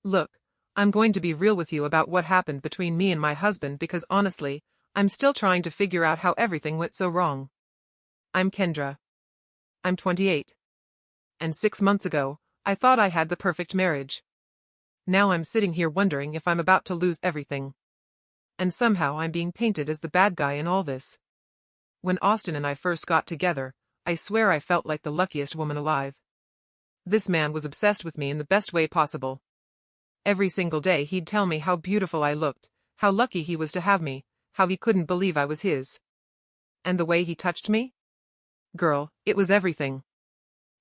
Look, I'm going to be real with you about what happened between me and my husband because honestly, I'm still trying to figure out how everything went so wrong. I'm Kendra. I'm 28. And 6 months ago, I thought I had the perfect marriage. Now I'm sitting here wondering if I'm about to lose everything. And somehow I'm being painted as the bad guy in all this. When Austin and I first got together, I swear I felt like the luckiest woman alive. This man was obsessed with me in the best way possible. Every single day he'd tell me how beautiful I looked, how lucky he was to have me, how he couldn't believe I was his. And the way he touched me? Girl, it was everything.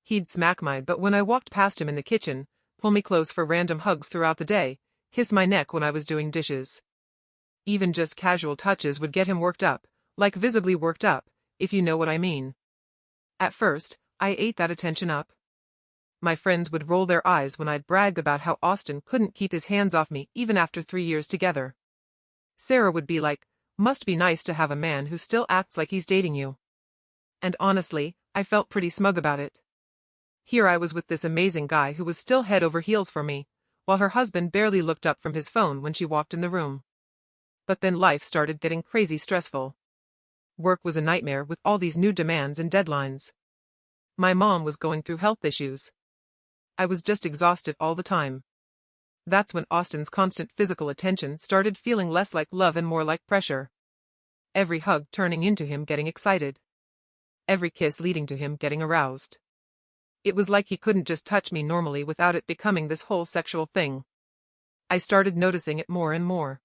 He'd smack my butt when I walked past him in the kitchen, pull me close for random hugs throughout the day, kiss my neck when I was doing dishes. Even just casual touches would get him worked up, like visibly worked up, if you know what I mean. At first, I ate that attention up. My friends would roll their eyes when I'd brag about how Austin couldn't keep his hands off me even after 3 years together. Sarah would be like, "Must be nice to have a man who still acts like he's dating you." And honestly, I felt pretty smug about it. Here I was with this amazing guy who was still head over heels for me, while her husband barely looked up from his phone when she walked in the room. But then life started getting crazy stressful. Work was a nightmare with all these new demands and deadlines. My mom was going through health issues. I was just exhausted all the time. That's when Austin's constant physical attention started feeling less like love and more like pressure. Every hug turning into him getting excited. Every kiss leading to him getting aroused. It was like he couldn't just touch me normally without it becoming this whole sexual thing. I started noticing it more and more.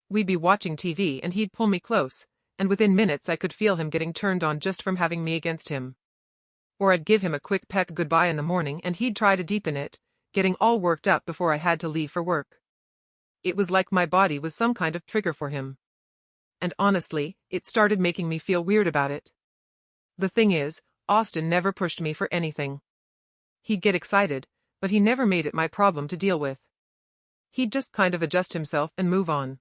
We'd be watching TV and he'd pull me close, and within minutes I could feel him getting turned on just from having me against him. Or I'd give him a quick peck goodbye in the morning and he'd try to deepen it, getting all worked up before I had to leave for work. It was like my body was some kind of trigger for him. And honestly, it started making me feel weird about it. The thing is, Austin never pushed me for anything. He'd get excited, but he never made it my problem to deal with. He'd just kind of adjust himself and move on.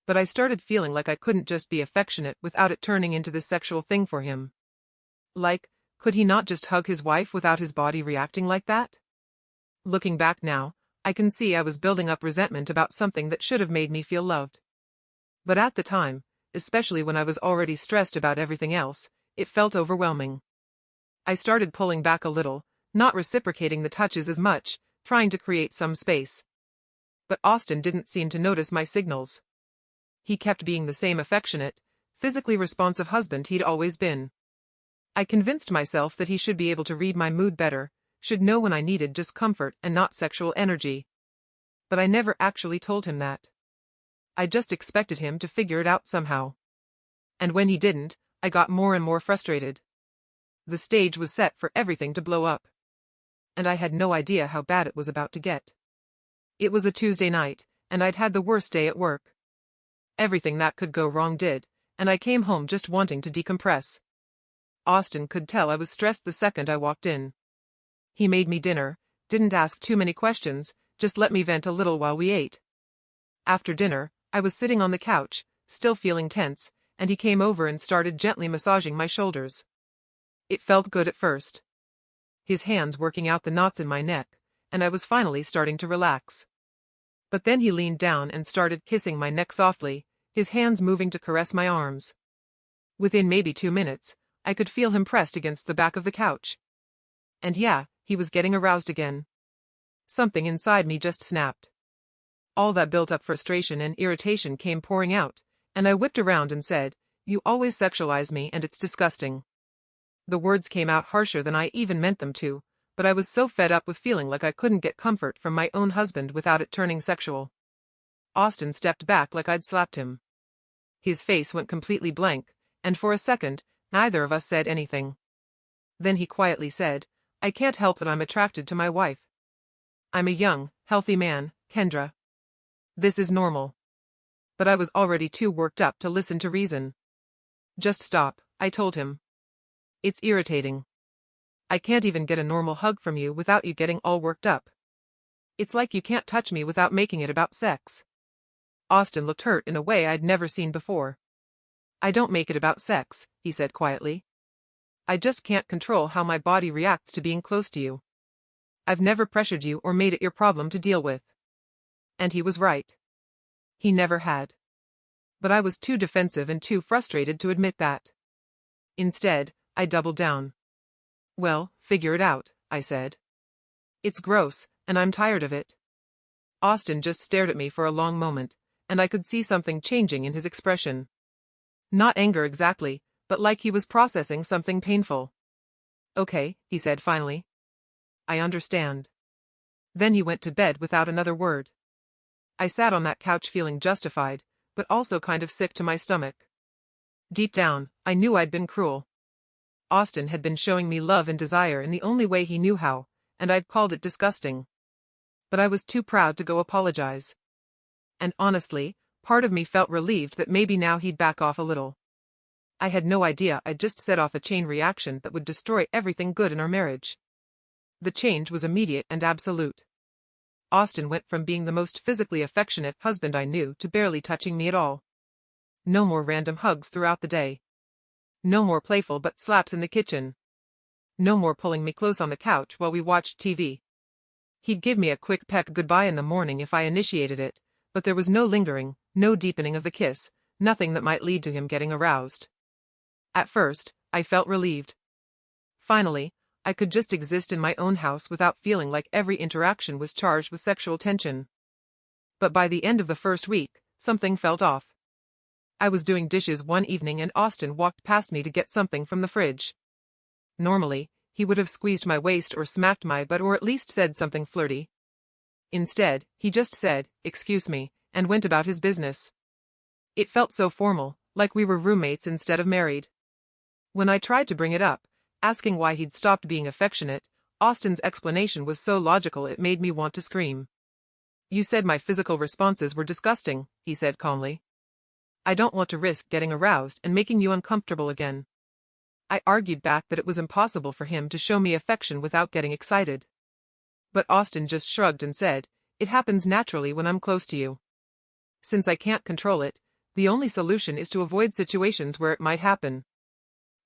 But I started feeling like I couldn't just be affectionate without it turning into this sexual thing for him. Like, could he not just hug his wife without his body reacting like that? Looking back now, I can see I was building up resentment about something that should have made me feel loved. But at the time, especially when I was already stressed about everything else, it felt overwhelming. I started pulling back a little, not reciprocating the touches as much, trying to create some space. But Austin didn't seem to notice my signals. He kept being the same affectionate, physically responsive husband he'd always been. I convinced myself that he should be able to read my mood better, should know when I needed just comfort and not sexual energy. But I never actually told him that. I just expected him to figure it out somehow. And when he didn't, I got more and more frustrated. The stage was set for everything to blow up. And I had no idea how bad it was about to get. It was a Tuesday night, and I'd had the worst day at work. Everything that could go wrong did, and I came home just wanting to decompress. Austin could tell I was stressed the second I walked in. He made me dinner, didn't ask too many questions, just let me vent a little while we ate. After dinner, I was sitting on the couch, still feeling tense, and he came over and started gently massaging my shoulders. It felt good at first. His hands working out the knots in my neck, and I was finally starting to relax. But then he leaned down and started kissing my neck softly, his hands moving to caress my arms. Within maybe 2 minutes, I could feel him pressed against the back of the couch. And yeah, he was getting aroused again. Something inside me just snapped. All that built-up frustration and irritation came pouring out, and I whipped around and said, "You always sexualize me and it's disgusting." The words came out harsher than I even meant them to, but I was so fed up with feeling like I couldn't get comfort from my own husband without it turning sexual. Austin stepped back like I'd slapped him. His face went completely blank, and for a second, neither of us said anything. Then he quietly said, "I can't help that I'm attracted to my wife. I'm a young, healthy man, Kendra. This is normal." But I was already too worked up to listen to reason. "Just stop," I told him. "It's irritating. I can't even get a normal hug from you without you getting all worked up. It's like you can't touch me without making it about sex." Austin looked hurt in a way I'd never seen before. "I don't make it about sex," he said quietly. "I just can't control how my body reacts to being close to you. I've never pressured you or made it your problem to deal with." And he was right. He never had. But I was too defensive and too frustrated to admit that. Instead, I doubled down. Well, figure it out, I said. It's gross, and I'm tired of it. Austin just stared at me for a long moment, and I could see something changing in his expression. Not anger exactly, but like he was processing something painful. Okay, he said finally. I understand. Then he went to bed without another word. I sat on that couch feeling justified, but also kind of sick to my stomach. Deep down, I knew I'd been cruel. Austin had been showing me love and desire in the only way he knew how, and I'd called it disgusting. But I was too proud to go apologize. And honestly, part of me felt relieved that maybe now he'd back off a little. I had no idea I'd just set off a chain reaction that would destroy everything good in our marriage. The change was immediate and absolute. Austin went from being the most physically affectionate husband I knew to barely touching me at all. No more random hugs throughout the day. No more playful butt slaps in the kitchen. No more pulling me close on the couch while we watched TV. He'd give me a quick peck goodbye in the morning if I initiated it, but there was no lingering, no deepening of the kiss, nothing that might lead to him getting aroused. At first, I felt relieved. Finally, I could just exist in my own house without feeling like every interaction was charged with sexual tension. But by the end of the first week, something felt off. I was doing dishes one evening and Austin walked past me to get something from the fridge. Normally, he would have squeezed my waist or smacked my butt or at least said something flirty. Instead, he just said, "Excuse me," and went about his business. It felt so formal, like we were roommates instead of married. When I tried to bring it up, asking why he'd stopped being affectionate, Austin's explanation was so logical it made me want to scream. "You said my physical responses were disgusting," he said calmly. "I don't want to risk getting aroused and making you uncomfortable again." I argued back that it was impossible for him to show me affection without getting excited. But Austin just shrugged and said, "It happens naturally when I'm close to you. Since I can't control it, the only solution is to avoid situations where it might happen."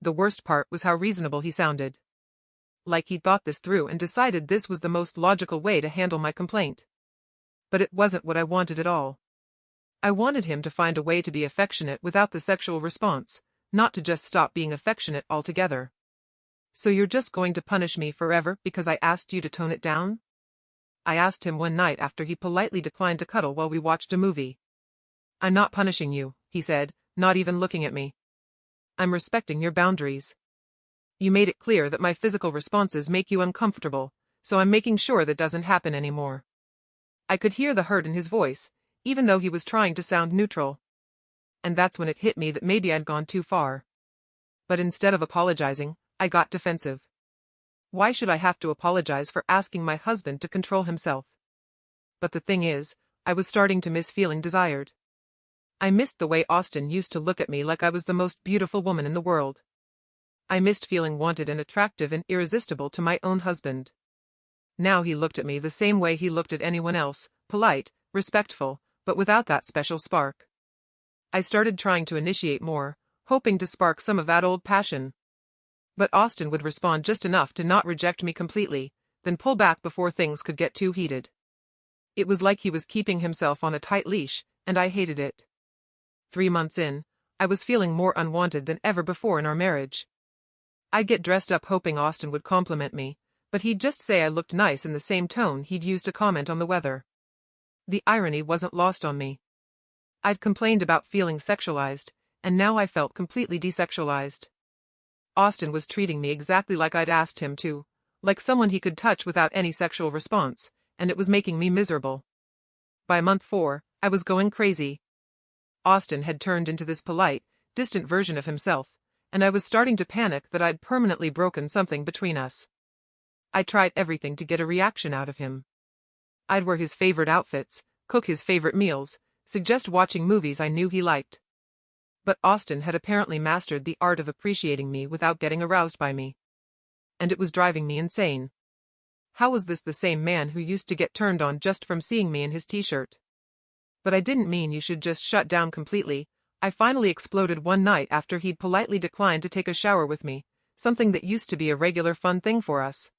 The worst part was how reasonable he sounded. Like he'd thought this through and decided this was the most logical way to handle my complaint. But it wasn't what I wanted at all. I wanted him to find a way to be affectionate without the sexual response, not to just stop being affectionate altogether. "So you're just going to punish me forever because I asked you to tone it down?" I asked him one night after he politely declined to cuddle while we watched a movie. "I'm not punishing you," he said, not even looking at me. "I'm respecting your boundaries. You made it clear that my physical responses make you uncomfortable, so I'm making sure that doesn't happen anymore." I could hear the hurt in his voice, even though he was trying to sound neutral. And that's when it hit me that maybe I'd gone too far. But instead of apologizing, I got defensive. Why should I have to apologize for asking my husband to control himself? But the thing is, I was starting to miss feeling desired. I missed the way Austin used to look at me like I was the most beautiful woman in the world. I missed feeling wanted and attractive and irresistible to my own husband. Now he looked at me the same way he looked at anyone else, polite, respectful, but without that special spark. I started trying to initiate more, hoping to spark some of that old passion. But Austin would respond just enough to not reject me completely, then pull back before things could get too heated. It was like he was keeping himself on a tight leash, and I hated it. 3 months in, I was feeling more unwanted than ever before in our marriage. I'd get dressed up hoping Austin would compliment me, but he'd just say I looked nice in the same tone he'd used to comment on the weather. The irony wasn't lost on me. I'd complained about feeling sexualized, and now I felt completely desexualized. Austin was treating me exactly like I'd asked him to, like someone he could touch without any sexual response, and it was making me miserable. By month 4, I was going crazy. Austin had turned into this polite, distant version of himself, and I was starting to panic that I'd permanently broken something between us. I tried everything to get a reaction out of him. I'd wear his favorite outfits, cook his favorite meals, suggest watching movies I knew he liked. But Austin had apparently mastered the art of appreciating me without getting aroused by me. And it was driving me insane. How was this the same man who used to get turned on just from seeing me in his t-shirt? But I didn't mean you should just shut down completely. I finally exploded one night after he'd politely declined to take a shower with me, something that used to be a regular fun thing for us.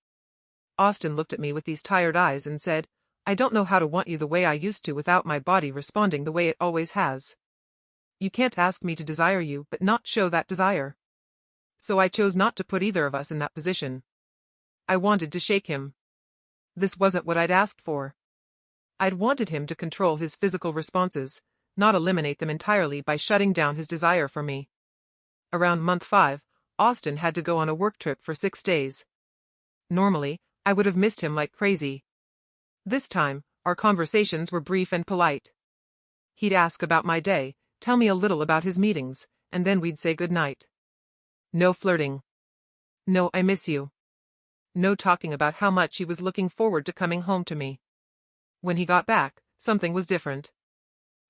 Austin looked at me with these tired eyes and said, I don't know how to want you the way I used to without my body responding the way it always has. You can't ask me to desire you but not show that desire. So I chose not to put either of us in that position. I wanted to shake him. This wasn't what I'd asked for. I'd wanted him to control his physical responses, not eliminate them entirely by shutting down his desire for me. Around month 5, Austin had to go on a work trip for 6 days. Normally, I would have missed him like crazy. This time, our conversations were brief and polite. He'd ask about my day, tell me a little about his meetings, and then we'd say goodnight. No flirting. No "I miss you." No talking about how much he was looking forward to coming home to me. When he got back, something was different.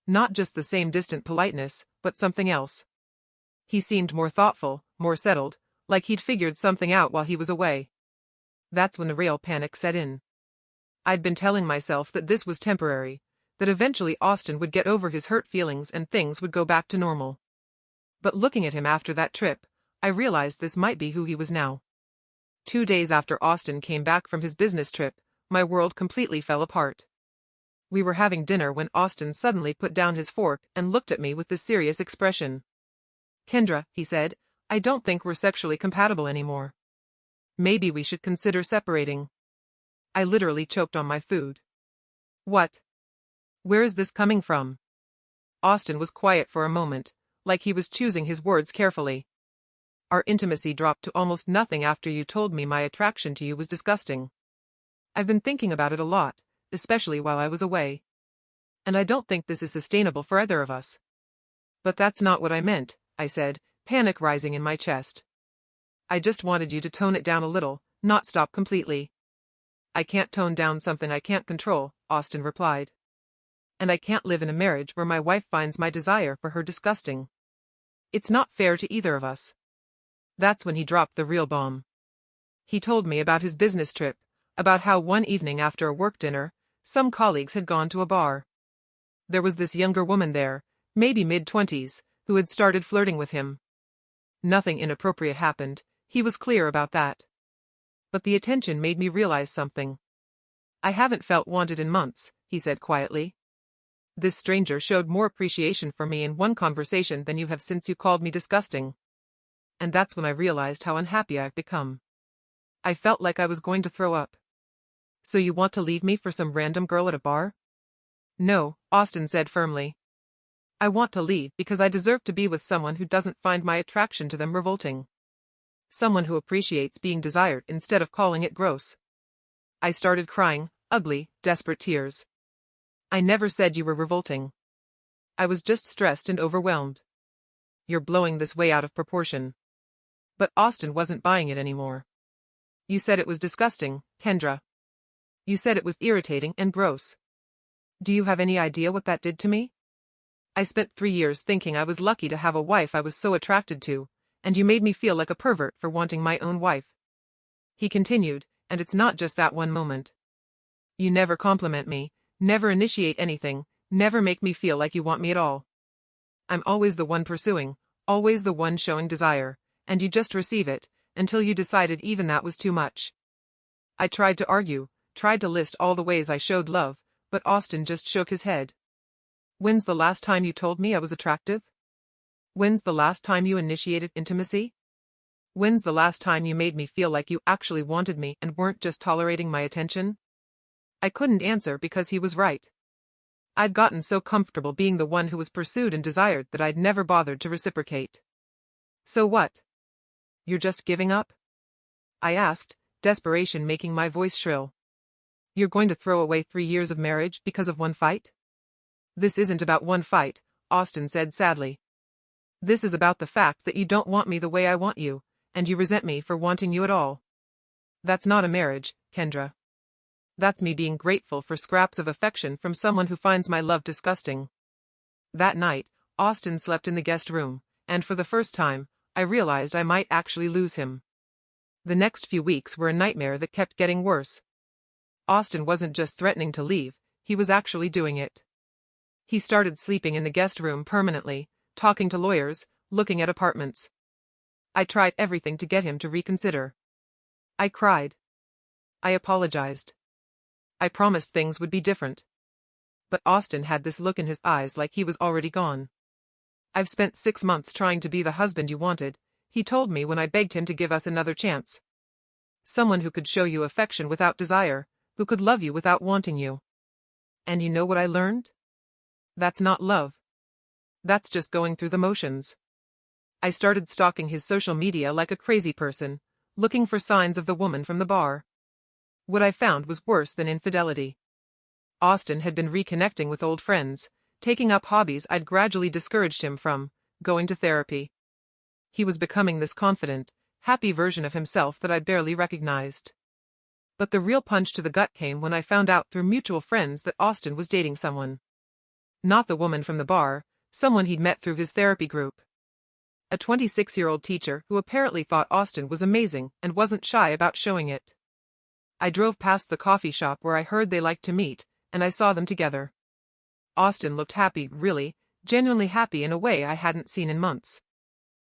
Not just the same distant politeness, but something else. He seemed more thoughtful, more settled, like he'd figured something out while he was away. That's when a real panic set in. I'd been telling myself that this was temporary, that eventually Austin would get over his hurt feelings and things would go back to normal. But looking at him after that trip, I realized this might be who he was now. 2 days after Austin came back from his business trip, my world completely fell apart. We were having dinner when Austin suddenly put down his fork and looked at me with this serious expression. "Kendra," he said, "I don't think we're sexually compatible anymore. Maybe we should consider separating." I literally choked on my food. What? Where is this coming from? Austin was quiet for a moment, like he was choosing his words carefully. Our intimacy dropped to almost nothing after you told me my attraction to you was disgusting. I've been thinking about it a lot, especially while I was away. And I don't think this is sustainable for either of us. But that's not what I meant, I said, panic rising in my chest. I just wanted you to tone it down a little, not stop completely. I can't tone down something I can't control, Austin replied. And I can't live in a marriage where my wife finds my desire for her disgusting. It's not fair to either of us. That's when he dropped the real bomb. He told me about his business trip, about how one evening after a work dinner, some colleagues had gone to a bar. There was this younger woman there, maybe mid-20s, who had started flirting with him. Nothing inappropriate happened, he was clear about that. But the attention made me realize something. "I haven't felt wanted in months," he said quietly. "This stranger showed more appreciation for me in one conversation than you have since you called me disgusting." And that's when I realized how unhappy I've become. I felt like I was going to throw up. "So you want to leave me for some random girl at a bar?" "No," Austin said firmly. "I want to leave because I deserve to be with someone who doesn't find my attraction to them revolting. Someone who appreciates being desired instead of calling it gross." I started crying, ugly, desperate tears. "I never said you were revolting. I was just stressed and overwhelmed." "You're blowing this way out of proportion." But Austin wasn't buying it anymore. "You said it was disgusting, Kendra. You said it was irritating and gross. Do you have any idea what that did to me? I spent 3 years thinking I was lucky to have a wife I was so attracted to, and you made me feel like a pervert for wanting my own wife." He continued, "And it's not just that one moment. You never compliment me, never initiate anything, never make me feel like you want me at all. I'm always the one pursuing, always the one showing desire, and you just receive it, until you decided even that was too much." I tried to argue, tried to list all the ways I showed love, but Austin just shook his head. "When's the last time you told me I was attractive? When's the last time you initiated intimacy? When's the last time you made me feel like you actually wanted me and weren't just tolerating my attention?" I couldn't answer because he was right. I'd gotten so comfortable being the one who was pursued and desired that I'd never bothered to reciprocate. "So what? You're just giving up?" I asked, desperation making my voice shrill. "You're going to throw away 3 years of marriage because of one fight?" "This isn't about one fight," Austin said sadly. "This is about the fact that you don't want me the way I want you, and you resent me for wanting you at all. That's not a marriage, Kendra. That's me being grateful for scraps of affection from someone who finds my love disgusting." That night, Austin slept in the guest room, and for the first time, I realized I might actually lose him. The next few weeks were a nightmare that kept getting worse. Austin wasn't just threatening to leave, he was actually doing it. He started sleeping in the guest room permanently, talking to lawyers, looking at apartments. I tried everything to get him to reconsider. I cried. I apologized. I promised things would be different. But Austin had this look in his eyes like he was already gone. I've spent 6 months trying to be the husband you wanted, he told me when I begged him to give us another chance. Someone who could show you affection without desire, who could love you without wanting you. And you know what I learned? That's not love. That's just going through the motions. I started stalking his social media like a crazy person, looking for signs of the woman from the bar. What I found was worse than infidelity. Austin had been reconnecting with old friends, taking up hobbies I'd gradually discouraged him from, going to therapy. He was becoming this confident, happy version of himself that I barely recognized. But the real punch to the gut came when I found out through mutual friends that Austin was dating someone. Not the woman from the bar, someone he'd met through his therapy group. A 26-year-old teacher who apparently thought Austin was amazing and wasn't shy about showing it. I drove past the coffee shop where I heard they liked to meet, and I saw them together. Austin looked happy, really, genuinely happy in a way I hadn't seen in months.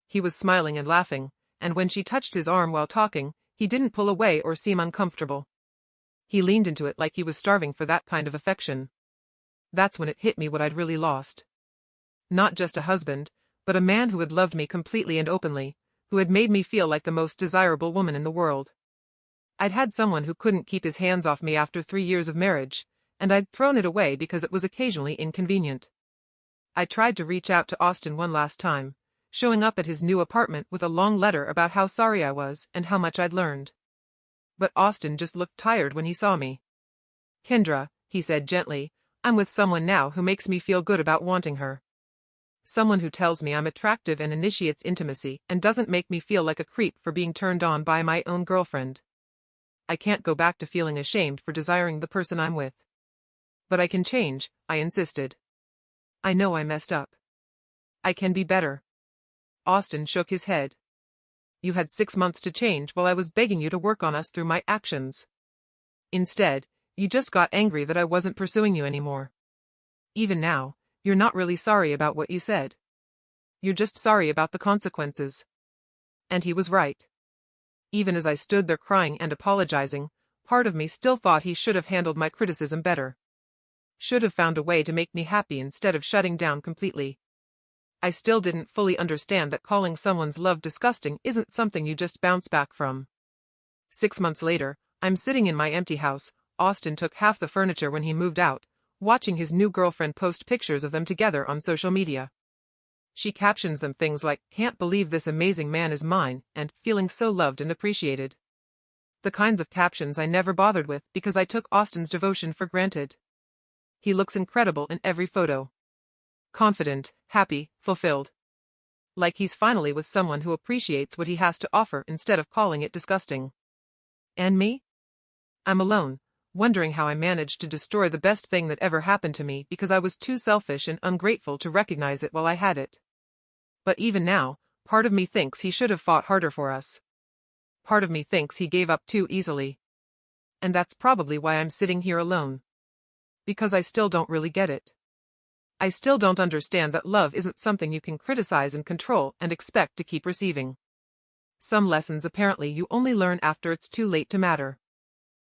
He was smiling and laughing, and when she touched his arm while talking, he didn't pull away or seem uncomfortable. He leaned into it like he was starving for that kind of affection. That's when it hit me what I'd really lost. Not just a husband, but a man who had loved me completely and openly, who had made me feel like the most desirable woman in the world. I'd had someone who couldn't keep his hands off me after 3 years of marriage, and I'd thrown it away because it was occasionally inconvenient. I tried to reach out to Austin one last time, showing up at his new apartment with a long letter about how sorry I was and how much I'd learned. But Austin just looked tired when he saw me. "Kendra," he said gently, "I'm with someone now who makes me feel good about wanting her. Someone who tells me I'm attractive and initiates intimacy and doesn't make me feel like a creep for being turned on by my own girlfriend. I can't go back to feeling ashamed for desiring the person I'm with. But I can change," I insisted. "I know I messed up. I can be better." Austin shook his head. "You had 6 months to change while I was begging you to work on us through my actions. Instead, you just got angry that I wasn't pursuing you anymore. Even now, you're not really sorry about what you said. You're just sorry about the consequences." And he was right. Even as I stood there crying and apologizing, part of me still thought he should have handled my criticism better. Should have found a way to make me happy instead of shutting down completely. I still didn't fully understand that calling someone's love disgusting isn't something you just bounce back from. 6 months later, I'm sitting in my empty house. Austin took half the furniture when he moved out, watching his new girlfriend post pictures of them together on social media. She captions them things like, "Can't believe this amazing man is mine," and "Feeling so loved and appreciated." The kinds of captions I never bothered with because I took Austin's devotion for granted. He looks incredible in every photo. Confident, happy, fulfilled. Like he's finally with someone who appreciates what he has to offer instead of calling it disgusting. And me? I'm alone, wondering how I managed to destroy the best thing that ever happened to me because I was too selfish and ungrateful to recognize it while I had it. But even now, part of me thinks he should have fought harder for us. Part of me thinks he gave up too easily. And that's probably why I'm sitting here alone. Because I still don't really get it. I still don't understand that love isn't something you can criticize and control and expect to keep receiving. Some lessons apparently you only learn after it's too late to matter.